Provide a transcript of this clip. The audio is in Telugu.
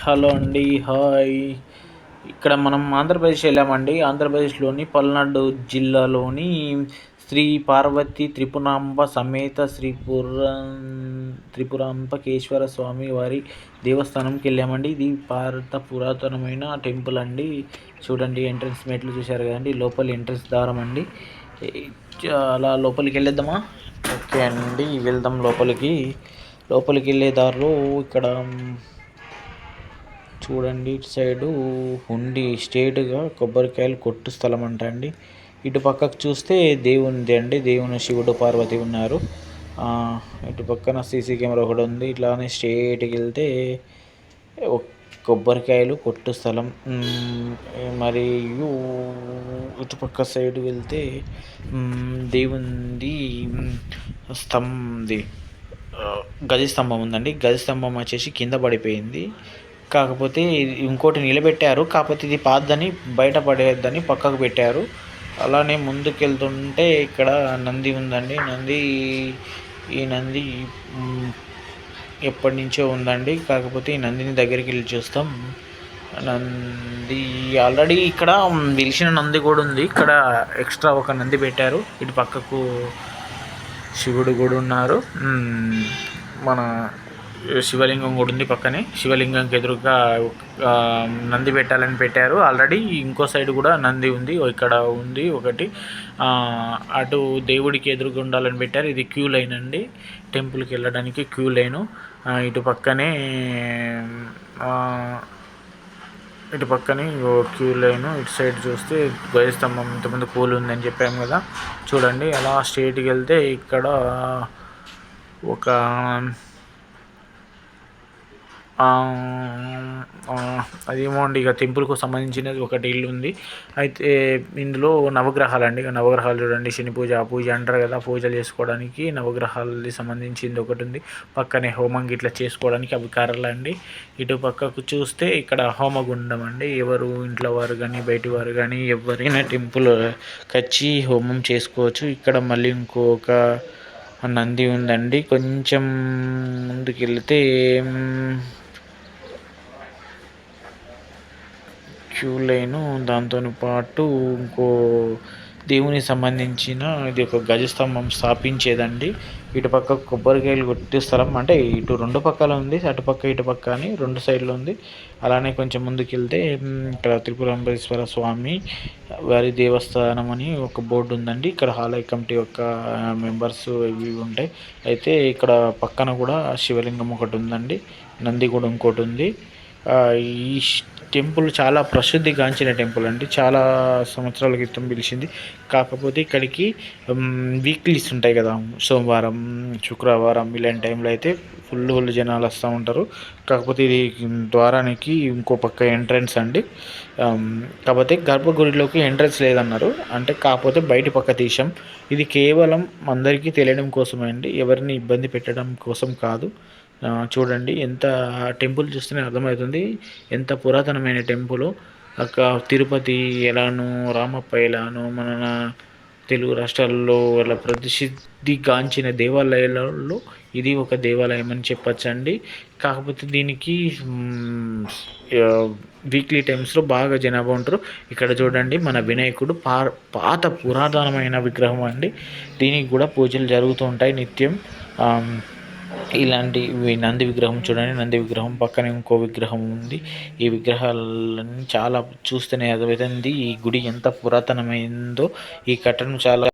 హలో అండి. హాయ్. ఇక్కడ మనం ఆంధ్రప్రదేశ్ వెళ్ళామండి. ఆంధ్రప్రదేశ్‌లోని పల్నాడు జిల్లాలోని శ్రీ పార్వతి త్రిపురాంబ సమేత త్రిపురాంబకేశ్వర స్వామి వారి దేవస్థానంకి వెళ్ళామండి. ఇది భారత పురాతనమైన టెంపుల్ అండి. చూడండి, ఎంట్రన్స్ మెట్లు చూశారు కదండి. లోపల ఎంట్రన్స్ ద్వారం అండి. అలా లోపలికి వెళ్ళేద్దామా? ఓకే అండి, వెళ్దాం లోపలికి. లోపలికి వెళ్ళే దారిలో ఇక్కడ చూడండి, ఇటు సైడు హుండీ స్ట్రేట్‌గా కొబ్బరికాయలు కొట్టు స్థలం అంట అండి. ఇటు పక్కకు చూస్తే దేవునిది అండి. దేవుని శివుడు పార్వతి ఉన్నారు. ఇటు పక్కన సీసీ కెమెరా ఒకటి ఉంది. ఇట్లానే స్ట్రేట్‌గా వెళ్తే కొబ్బరికాయలు కొట్టు స్థలం. మరియు ఇటుపక్క సైడ్ వెళ్తే దేవునిది గజ స్తంభం ఉందండి. గజ స్తంభం వచ్చేసి కింద పడిపోయింది. కాకపోతే ఇంకోటి నిలబెట్టారు. కాకపోతే ఇది పాతదని బయట పడేయద్దని పక్కకు పెట్టారు. అలానే ముందుకెళ్తుంటే ఇక్కడ నంది ఉందండి. ఈ నంది ఎప్పటి నుంచో ఉందండి. కాకపోతే ఈ నందిని దగ్గరికి వెళ్ళి చూస్తాం. నంది ఆల్రెడీ ఇక్కడ వెలిసిన నంది కూడా ఉంది. ఇక్కడ ఎక్స్ట్రా ఒక నంది పెట్టారు. ఇటు పక్కకు శివుడు కూడా ఉన్నారు. మన శివలింగం కూడా ఉంది పక్కనే. శివలింగంకి ఎదురుగా నంది పెట్టాలని పెట్టారు. ఆల్రెడీ ఇంకో సైడ్ కూడా నంది ఉంది. ఇక్కడ ఉంది ఒకటి. అటు దేవుడికి ఎదురుగా ఉండాలని పెట్టారు. ఇది క్యూ లైన్ అండి. టెంపుల్కి వెళ్ళడానికి క్యూ లైను. ఇటు పక్కనే క్యూ లైను. ఇటు సైడ్ చూస్తే ధ్వజస్తంభం ఇంతకుముందు పూలు ఉందని చెప్పాము కదా. చూడండి, అలా స్ట్రేట్కి వెళ్తే ఇక్కడ ఒక అదేమో అండి, ఇక టెంపుల్కు సంబంధించినది ఒకటి ఇల్లు ఉంది. అయితే ఇందులో నవగ్రహాలు అండి. నవగ్రహాలు చూడండి, శని పూజ ఆ పూజ అంటారు కదా. పూజలు చేసుకోవడానికి నవగ్రహాలకి సంబంధించింది ఒకటి ఉంది. పక్కనే హోమం గిట్లా చేసుకోవడానికి అవి కర్రలు అండి. ఇటు పక్కకు చూస్తే ఇక్కడ హోమగుండం అండి. ఎవరు ఇంట్లో వారు కానీ బయటి వారు కానీ ఎవరైనా టెంపుల్ వచ్చి హోమం చేసుకోవచ్చు. ఇక్కడ మళ్ళీ ఇంకొక నంది ఉందండి. కొంచెం ముందుకెళ్తే క్యూ లైను. దాంతో పాటు ఇంకో దేవునికి సంబంధించిన ఇది ఒక గజస్తంభం స్థాపించేదండి. ఇటుపక్క కొబ్బరికాయలు కొట్టే స్థలం అంటే ఇటు రెండు పక్కల ఉంది. అటుపక్క ఇటుపక్క అని రెండు సైడ్లు ఉంది. అలానే కొంచెం ముందుకు వెళ్తే ఇక్కడ త్రిపురాంబేశ్వర స్వామి వారి దేవస్థానం అని ఒక బోర్డు ఉందండి. ఇక్కడ ఆలయ కమిటీ యొక్క మెంబర్స్ ఇవి ఉంటాయి. అయితే ఇక్కడ పక్కన కూడా శివలింగం ఒకటి ఉందండి. నంది కూడా ఇంకోటి ఉంది. ఈ టెంపుల్ చాలా ప్రసిద్ధిగాంచిన టెంపుల్ అండి. చాలా సంవత్సరాల క్రితం పిలిచింది. కాకపోతే ఇక్కడికి వీక్లీస్ ఉంటాయి కదా, సోమవారం శుక్రవారం ఇలాంటి టైంలో అయితే ఫుల్ జనాలు వస్తూ ఉంటారు. కాకపోతే ఇది ద్వారానికి ఇంకో పక్క ఎంట్రన్స్ అండి. కాకపోతే గర్భగుడిలోకి ఎంట్రన్స్ లేదన్నారు. అంటే కాకపోతే బయట పక్క తీసాం. ఇది కేవలం అందరికీ తెలియడం కోసమే అండి, ఎవరిని ఇబ్బంది పెట్టడం కోసం కాదు. చూడండి, ఎంత టెంపుల్ చూస్తేనే అర్థమవుతుంది ఎంత పురాతనమైన టెంపుల్. తిరుపతి ఎలానో, రామప్ప ఎలానో మన తెలుగు రాష్ట్రాల్లో వాళ్ళ ప్రసిద్ధిగాంచిన దేవాలయాలలో ఇది ఒక దేవాలయం అని చెప్పచ్చండి. కాకపోతే దీనికి వీక్లీ టైమ్స్లో బాగా జనాభా ఉంటారు. ఇక్కడ చూడండి, మన వినాయకుడు పాత పురాతనమైన విగ్రహం అండి. దీనికి కూడా పూజలు జరుగుతూ ఉంటాయి నిత్యం. ఇలాంటి నంది విగ్రహం చూడండి. నంది విగ్రహం పక్కనే ఇంకో విగ్రహం ఉంది. ఈ విగ్రహాలన్నీ చాలా చూస్తేనే అర్థమవుతుంది ఈ గుడి ఎంత పురాతనమైందో. ఈ కట్టడం చాలా